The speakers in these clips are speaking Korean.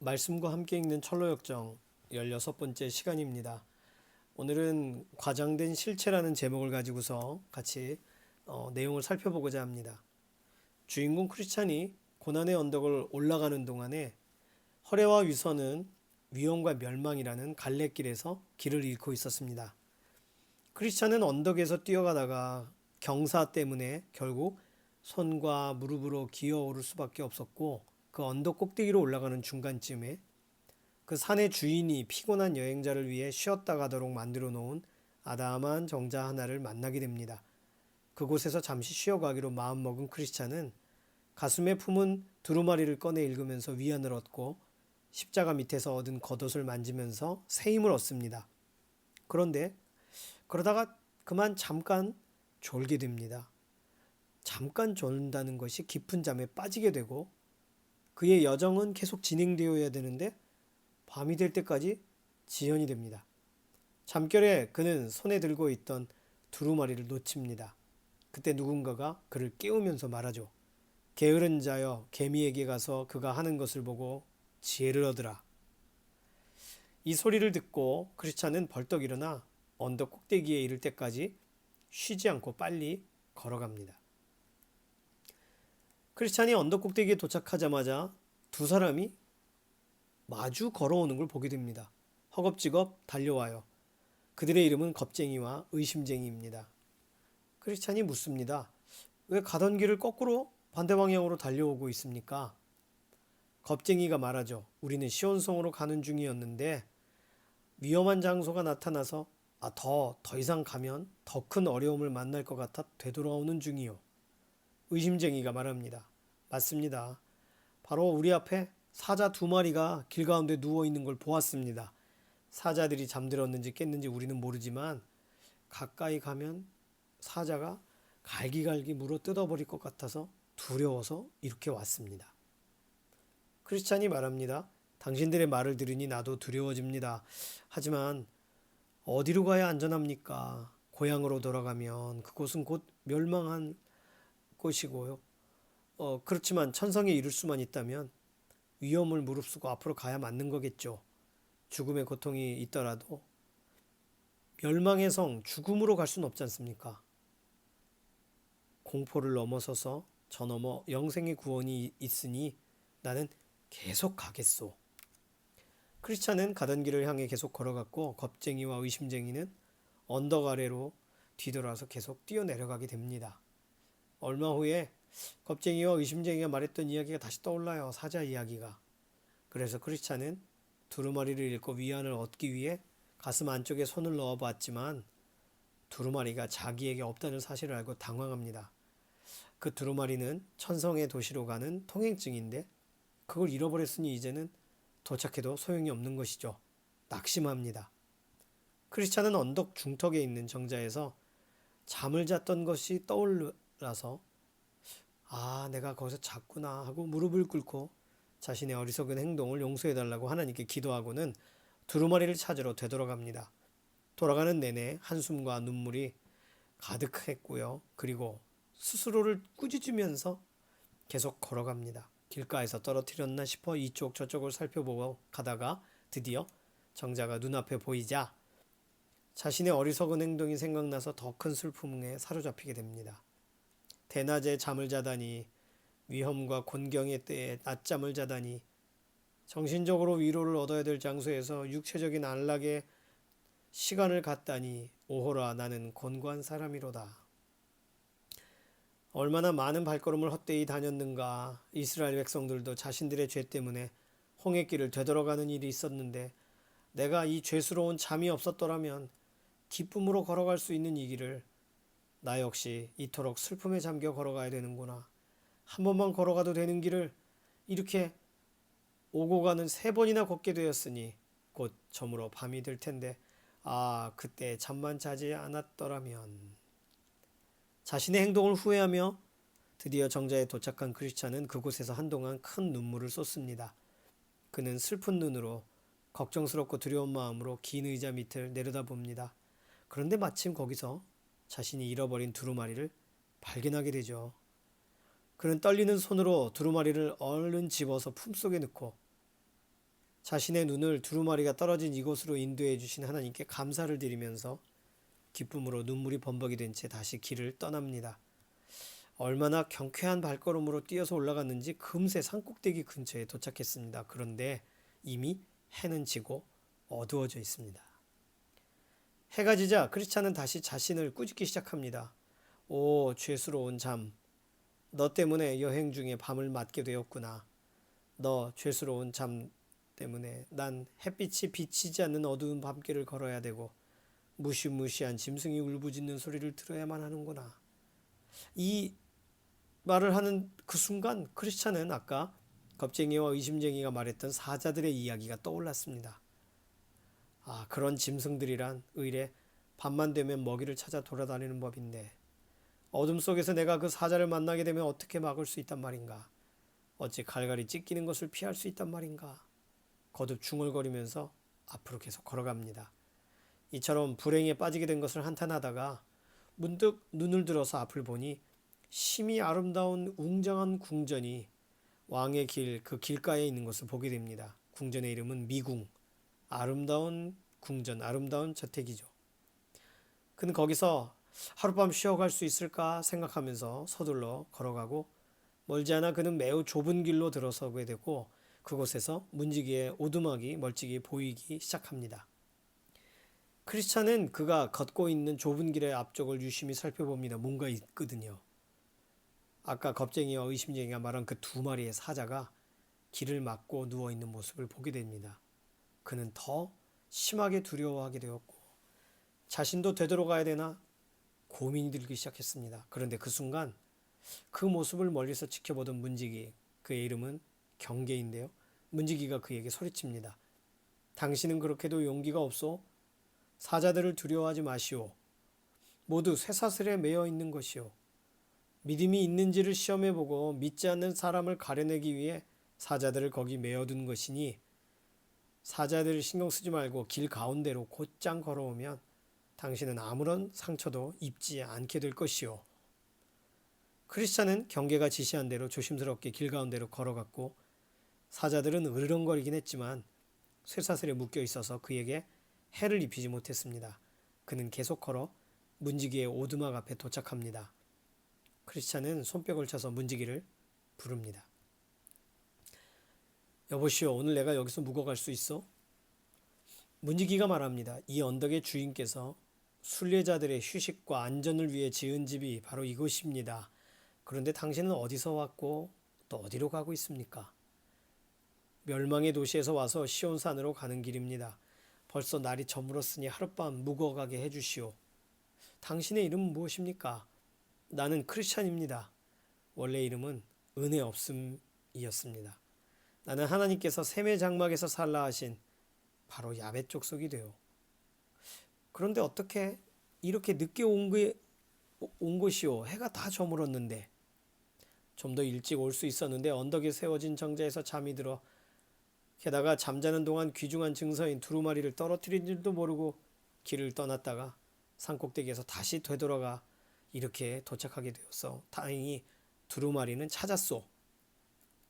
말씀과 함께 읽는 철로역정 16번째 시간입니다. 오늘은 과장된 실체라는 제목을 가지고서 같이 내용을 살펴보고자 합니다. 주인공 크리스찬이 고난의 언덕을 올라가는 동안에 허례와 위선은 위험과 멸망이라는 갈래길에서 길을 잃고 있었습니다. 크리스찬은 언덕에서 뛰어가다가 경사 때문에 결국 손과 무릎으로 기어오를 수밖에 없었고, 그 언덕 꼭대기로 올라가는 중간쯤에 그 산의 주인이 피곤한 여행자를 위해 쉬었다 가도록 만들어 놓은 아담한 정자 하나를 만나게 됩니다. 그곳에서 잠시 쉬어가기로 마음먹은 크리스찬은 가슴에 품은 두루마리를 꺼내 읽으면서 위안을 얻고 십자가 밑에서 얻은 겉옷을 만지면서 새 힘을 얻습니다. 그런데 그러다가 그만 잠깐 졸게 됩니다. 잠깐 졸는다는 것이 깊은 잠에 빠지게 되고, 그의 여정은 계속 진행되어야 되는데 밤이 될 때까지 지연이 됩니다. 잠결에 그는 손에 들고 있던 두루마리를 놓칩니다. 그때 누군가가 그를 깨우면서 말하죠. 게으른 자여, 개미에게 가서 그가 하는 것을 보고 지혜를 얻으라. 이 소리를 듣고 크리스찬은 벌떡 일어나 언덕 꼭대기에 이를 때까지 쉬지 않고 빨리 걸어갑니다. 크리스찬이 언덕 꼭대기에 도착하자마자 두 사람이 마주 걸어오는 걸 보게 됩니다. 허겁지겁 달려와요. 그들의 이름은 겁쟁이와 의심쟁이입니다. 크리스찬이 묻습니다. 왜 가던 길을 거꾸로 반대 방향으로 달려오고 있습니까? 겁쟁이가 말하죠. 우리는 시온성으로 가는 중이었는데 위험한 장소가 나타나서 더 이상 가면 더 큰 어려움을 만날 것 같아 되돌아오는 중이요. 의심쟁이가 말합니다. 맞습니다. 바로 우리 앞에 사자 두 마리가 길 가운데 누워 있는 걸 보았습니다. 사자들이 잠들었는지 깼는지 우리는 모르지만 가까이 가면 사자가 갈기갈기 물어 뜯어버릴 것 같아서 두려워서 이렇게 왔습니다. 크리스찬이 말합니다. 당신들의 말을 들으니 나도 두려워집니다. 하지만 어디로 가야 안전합니까? 고향으로 돌아가면 그곳은 곧 멸망한 곳이고요. 그렇지만 천성에 이를 수만 있다면 위험을 무릅쓰고 앞으로 가야 맞는 거겠죠. 죽음의 고통이 있더라도 멸망의 성, 죽음으로 갈 수는 없지 않습니까? 공포를 넘어서서 저 너머 영생의 구원이 있으니 나는 계속 가겠소. 크리스찬은 가던 길을 향해 계속 걸어갔고, 겁쟁이와 의심쟁이는 언덕 아래로 뒤돌아서 계속 뛰어내려가게 됩니다. 얼마 후에 겁쟁이와 의심쟁이가 말했던 이야기가 다시 떠올라요. 사자 이야기가. 그래서 크리스찬은 두루마리를 읽고 위안을 얻기 위해 가슴 안쪽에 손을 넣어봤지만 두루마리가 자기에게 없다는 사실을 알고 당황합니다. 그 두루마리는 천성의 도시로 가는 통행증인데 그걸 잃어버렸으니 이제는 도착해도 소용이 없는 것이죠. 낙심합니다. 크리스찬은 언덕 중턱에 있는 정자에서 잠을 잤던 것이 떠올라서 내가 거기서 잤구나 하고 무릎을 꿇고 자신의 어리석은 행동을 용서해달라고 하나님께 기도하고는 두루마리를 찾으러 되돌아갑니다. 돌아가는 내내 한숨과 눈물이 가득했고요. 그리고 스스로를 꾸짖으면서 계속 걸어갑니다. 길가에서 떨어뜨렸나 싶어 이쪽 저쪽을 살펴보고 가다가 드디어 정자가 눈앞에 보이자 자신의 어리석은 행동이 생각나서 더 큰 슬픔에 사로잡히게 됩니다. 대낮에 잠을 자다니, 위험과 곤경의 때에 낮잠을 자다니, 정신적으로 위로를 얻어야 될 장소에서 육체적인 안락에 시간을 갖다니, 오호라 나는 곤고한 사람이로다. 얼마나 많은 발걸음을 헛되이 다녔는가. 이스라엘 백성들도 자신들의 죄 때문에 홍해길을 되돌아가는 일이 있었는데 내가 이 죄스러운 잠이 없었더라면 기쁨으로 걸어갈 수 있는 이 길을 나 역시 이토록 슬픔에 잠겨 걸어가야 되는구나. 한 번만 걸어가도 되는 길을 이렇게 오고 가는 3번이나 걷게 되었으니 곧 저물어 밤이 될 텐데 그때 잠만 자지 않았더라면. 자신의 행동을 후회하며 드디어 정자에 도착한 크리스찬은 그곳에서 한동안 큰 눈물을 쏟습니다. 그는 슬픈 눈으로 걱정스럽고 두려운 마음으로 긴 의자 밑을 내려다봅니다. 그런데 마침 거기서 자신이 잃어버린 두루마리를 발견하게 되죠. 그는 떨리는 손으로 두루마리를 얼른 집어서 품속에 넣고 자신의 눈을 두루마리가 떨어진 이곳으로 인도해 주신 하나님께 감사를 드리면서 기쁨으로 눈물이 범벅이 된 채 다시 길을 떠납니다. 얼마나 경쾌한 발걸음으로 뛰어서 올라갔는지 금세 산꼭대기 근처에 도착했습니다. 그런데 이미 해는 지고 어두워져 있습니다. 해가 지자 크리스찬은 다시 자신을 꾸짖기 시작합니다. 오, 죄스러운 잠. 너 때문에 여행 중에 밤을 맞게 되었구나. 너 죄스러운 잠 때문에 난 햇빛이 비치지 않는 어두운 밤길을 걸어야 되고 무시무시한 짐승이 울부짖는 소리를 들어야만 하는구나. 이 말을 하는 그 순간 크리스찬은 아까 겁쟁이와 의심쟁이가 말했던 사자들의 이야기가 떠올랐습니다. 아, 그런 짐승들이란 의례 밤만 되면 먹이를 찾아 돌아다니는 법인데 어둠 속에서 내가 그 사자를 만나게 되면 어떻게 막을 수 있단 말인가? 어찌 갈갈이 찢기는 것을 피할 수 있단 말인가? 거듭 중얼거리면서 앞으로 계속 걸어갑니다. 이처럼 불행에 빠지게 된 것을 한탄하다가 문득 눈을 들어서 앞을 보니 심히 아름다운 웅장한 궁전이 왕의 길, 그 길가에 있는 것을 보게 됩니다. 궁전의 이름은 미궁, 아름다운 궁전, 아름다운 저택이죠. 그는 거기서 하룻밤 쉬어갈 수 있을까 생각하면서 서둘러 걸어가고 멀지 않아 그는 매우 좁은 길로 들어서게 되고 그곳에서 문지기의 오두막이 멀찍이 보이기 시작합니다. 크리스찬은 그가 걷고 있는 좁은 길의 앞쪽을 유심히 살펴봅니다. 뭔가 있거든요. 아까 겁쟁이와 의심쟁이가 말한 그 두 마리의 사자가 길을 막고 누워있는 모습을 보게 됩니다. 그는 더 심하게 두려워하게 되었고 자신도 되돌아가야 되나 고민이 들기 시작했습니다. 그런데 그 순간 그 모습을 멀리서 지켜보던 문지기, 그의 이름은 경계인데요. 문지기가 그에게 소리칩니다. 당신은 그렇게도 용기가 없소? 사자들을 두려워하지 마시오. 모두 쇠사슬에 매여 있는 것이오. 믿음이 있는지를 시험해보고 믿지 않는 사람을 가려내기 위해 사자들을 거기 매어둔 것이니 사자들을 신경 쓰지 말고 길 가운데로 곧장 걸어오면 당신은 아무런 상처도 입지 않게 될 것이오. 크리스찬은 경계가 지시한 대로 조심스럽게 길 가운데로 걸어갔고 사자들은 으르렁거리긴 했지만 쇠사슬에 묶여 있어서 그에게 해를 입히지 못했습니다. 그는 계속 걸어 문지기의 오두막 앞에 도착합니다. 크리스찬은 손뼉을 쳐서 문지기를 부릅니다. 여보시오, 오늘 내가 여기서 묵어갈 수 있어? 문지기가 말합니다. 이 언덕의 주인께서 순례자들의 휴식과 안전을 위해 지은 집이 바로 이곳입니다. 그런데 당신은 어디서 왔고 또 어디로 가고 있습니까? 멸망의 도시에서 와서 시온산으로 가는 길입니다. 벌써 날이 저물었으니 하룻밤 묵어가게 해주시오. 당신의 이름은 무엇입니까? 나는 크리스찬입니다. 원래 이름은 은혜 없음이었습니다. 나는 하나님께서 셈의 장막에서 살라 하신 바로 야벳 족속이 되어. 그런데 어떻게 이렇게 늦게 온 것이오? 해가 다 저물었는데. 좀 더 일찍 올 수 있었는데 언덕에 세워진 정자에서 잠이 들어 게다가 잠자는 동안 귀중한 증서인 두루마리를 떨어뜨린 줄도 모르고 길을 떠났다가 산꼭대기에서 다시 되돌아가 이렇게 도착하게 되었어. 다행히 두루마리는 찾았소.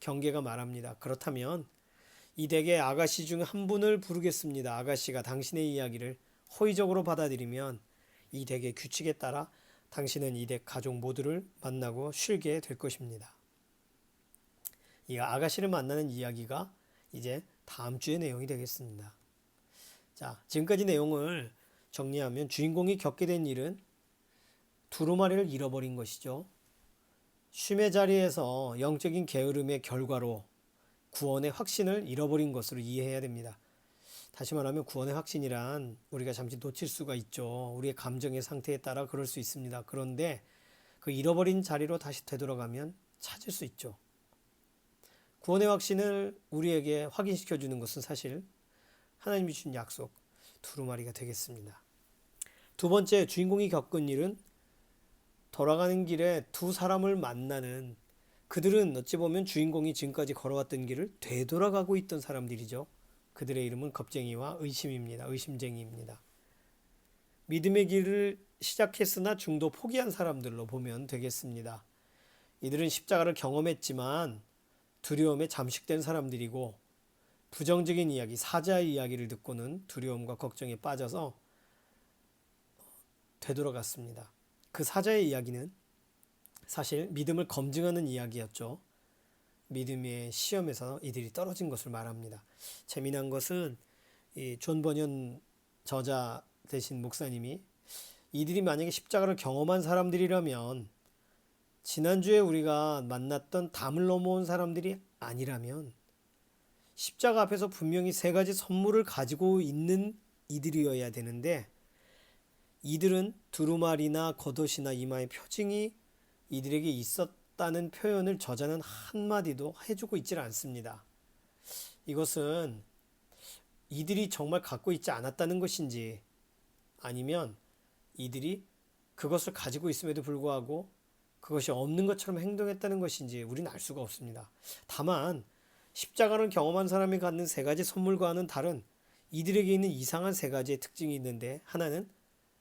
경계가 말합니다. 그렇다면 이 댁의 아가씨 중 한 분을 부르겠습니다. 아가씨가 당신의 이야기를 호의적으로 받아들이면 이 댁의 규칙에 따라 당신은 이 댁 가족 모두를 만나고 쉬게 될 것입니다. 이 아가씨를 만나는 이야기가 이제 다음 주의 내용이 되겠습니다. 자, 지금까지 내용을 정리하면 주인공이 겪게 된 일은 두루마리를 잃어버린 것이죠. 쉼의 자리에서 영적인 게으름의 결과로 구원의 확신을 잃어버린 것으로 이해해야 됩니다. 다시 말하면 구원의 확신이란 우리가 잠시 놓칠 수가 있죠. 우리의 감정의 상태에 따라 그럴 수 있습니다. 그런데 그 잃어버린 자리로 다시 되돌아가면 찾을 수 있죠. 구원의 확신을 우리에게 확인시켜 주는 것은 사실 하나님이 주신 약속 두루마리가 되겠습니다. 두 번째, 주인공이 겪은 일은 돌아가는 길에 두 사람을 만나는, 그들은 어찌 보면 주인공이 지금까지 걸어왔던 길을 되돌아가고 있던 사람들이죠. 그들의 이름은 겁쟁이와 의심쟁이입니다. 믿음의 길을 시작했으나 중도 포기한 사람들로 보면 되겠습니다. 이들은 십자가를 경험했지만 두려움에 잠식된 사람들이고 부정적인 이야기, 사자의 이야기를 듣고는 두려움과 걱정에 빠져서 되돌아갔습니다. 그 사자의 이야기는 사실 믿음을 검증하는 이야기였죠. 믿음의 시험에서 이들이 떨어진 것을 말합니다. 재미난 것은 이 존 버년 저자 되신 목사님이 이들이 만약에 십자가를 경험한 사람들이라면, 지난주에 우리가 만났던 담을 넘어온 사람들이 아니라면 십자가 앞에서 분명히 세 가지 선물을 가지고 있는 이들이어야 되는데, 이들은 두루마리나 겉옷이나 이마에 표징이 이들에게 있었다는 표현을 저자는 한마디도 해주고 있질 않습니다. 이것은 이들이 정말 갖고 있지 않았다는 것인지, 아니면 이들이 그것을 가지고 있음에도 불구하고 그것이 없는 것처럼 행동했다는 것인지 우리는 알 수가 없습니다. 다만 십자가를 경험한 사람이 갖는 세 가지 선물과는 다른 이들에게 있는 이상한 세 가지의 특징이 있는데, 하나는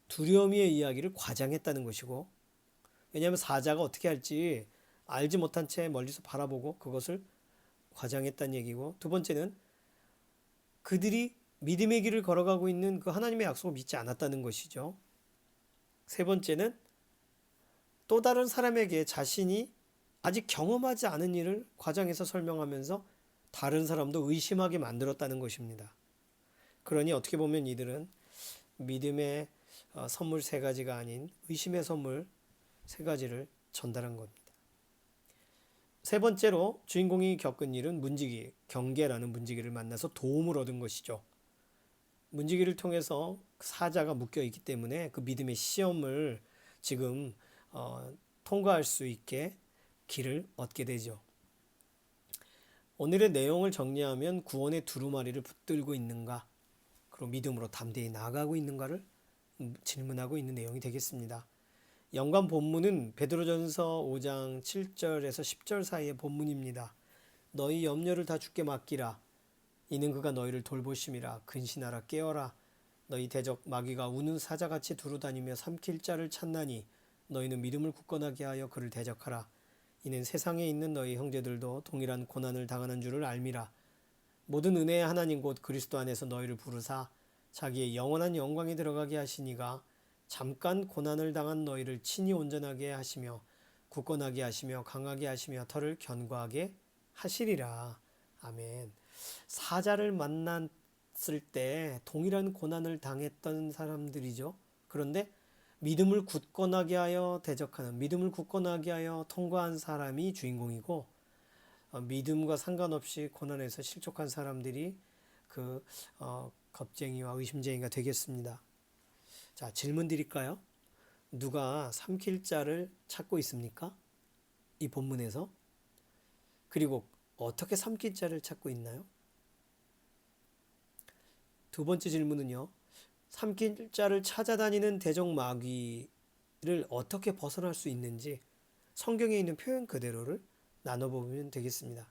두려움의 이야기를 과장했다는 것이고, 왜냐하면 사자가 어떻게 할지 알지 못한 채 멀리서 바라보고 그것을 과장했다는 얘기고, 두 번째는 그들이 믿음의 길을 걸어가고 있는 그 하나님의 약속을 믿지 않았다는 것이죠. 세 번째는 또 다른 사람에게 자신이 아직 경험하지 않은 일을 과장해서 설명하면서 다른 사람도 의심하게 만들었다는 것입니다. 그러니 어떻게 보면 이들은 믿음의 선물 세 가지가 아닌 의심의 선물 세 가지를 전달한 겁니다. 세 번째로 주인공이 겪은 일은 문지기, 경계라는 문지기를 만나서 도움을 얻은 것이죠. 문지기를 통해서 사자가 묶여 있기 때문에 그 믿음의 시험을 지금 통과할 수 있게 길을 얻게 되죠. 오늘의 내용을 정리하면 구원의 두루마리를 붙들고 있는가, 그리고 믿음으로 담대히 나아가고 있는가를 질문하고 있는 내용이 되겠습니다. 연관 본문은 베드로전서 5장 7절에서 10절 사이의 본문입니다. 너희 염려를 다 주께 맡기라. 이는 그가 너희를 돌보심이라. 근신하라 깨어라. 너희 대적 마귀가 우는 사자같이 두루다니며 삼킬 자를 찾나니 너희는 믿음을 굳건하게 하여 그를 대적하라. 이는 세상에 있는 너희 형제들도 동일한 고난을 당하는 줄을 알미라. 모든 은혜의 하나님 곧 그리스도 안에서 너희를 부르사 자기의 영원한 영광에 들어가게 하시니가 잠깐 고난을 당한 너희를 친히 온전하게 하시며 굳건하게 하시며 강하게 하시며 터를 견고하게 하시리라. 아멘. 사자를 만났을 때 동일한 고난을 당했던 사람들이죠. 그런데 믿음을 굳건하게 하여 대적하는, 믿음을 굳건하게 하여 통과한 사람이 주인공이고, 믿음과 상관없이 고난에서 실족한 사람들이 그 겁쟁이와 의심쟁이가 되겠습니다. 자, 질문 드릴까요? 누가 삼킬 자를 찾고 있습니까? 이 본문에서. 그리고 어떻게 삼킬 자를 찾고 있나요? 두 번째 질문은요. 삼킬 자를 찾아다니는 대적 마귀를 어떻게 벗어날 수 있는지 성경에 있는 표현 그대로를 나눠보면 되겠습니다.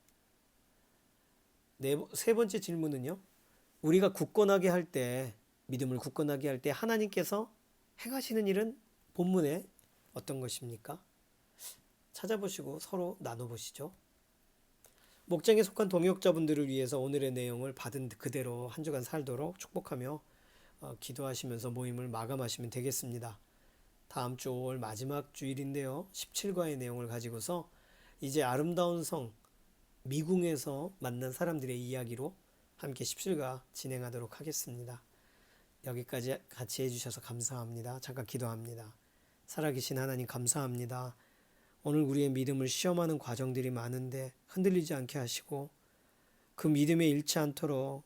세 번째 질문은요. 우리가 굳건하게 할 때, 믿음을 굳건하게 할 때 하나님께서 행하시는 일은 본문에 어떤 것입니까? 찾아보시고 서로 나눠보시죠. 목장에 속한 동역자분들을 위해서 오늘의 내용을 받은 그대로 한 주간 살도록 축복하며 기도하시면서 모임을 마감하시면 되겠습니다. 다음 주 5월 마지막 주일인데요. 17과의 내용을 가지고서 이제 아름다운 성 미궁에서 만난 사람들의 이야기로 함께 17과 진행하도록 하겠습니다. 여기까지 같이 해주셔서 감사합니다. 잠깐 기도합니다. 살아계신 하나님 감사합니다. 오늘 우리의 믿음을 시험하는 과정들이 많은데 흔들리지 않게 하시고 그 믿음에 잃지 않도록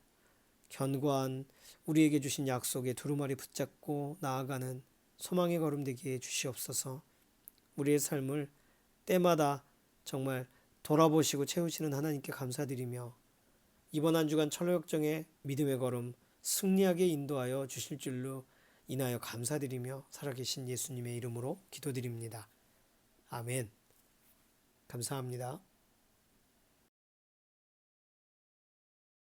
견고한 우리에게 주신 약속에 두루마리 붙잡고 나아가는 소망의 걸음 되게 해주시옵소서. 우리의 삶을 때마다 정말 돌아보시고 채우시는 하나님께 감사드리며 이번 한 주간 철로역정의 믿음의 걸음 승리하게 인도하여 주실 줄로 인하여 감사드리며 살아계신 예수님의 이름으로 기도드립니다. 아멘. 감사합니다.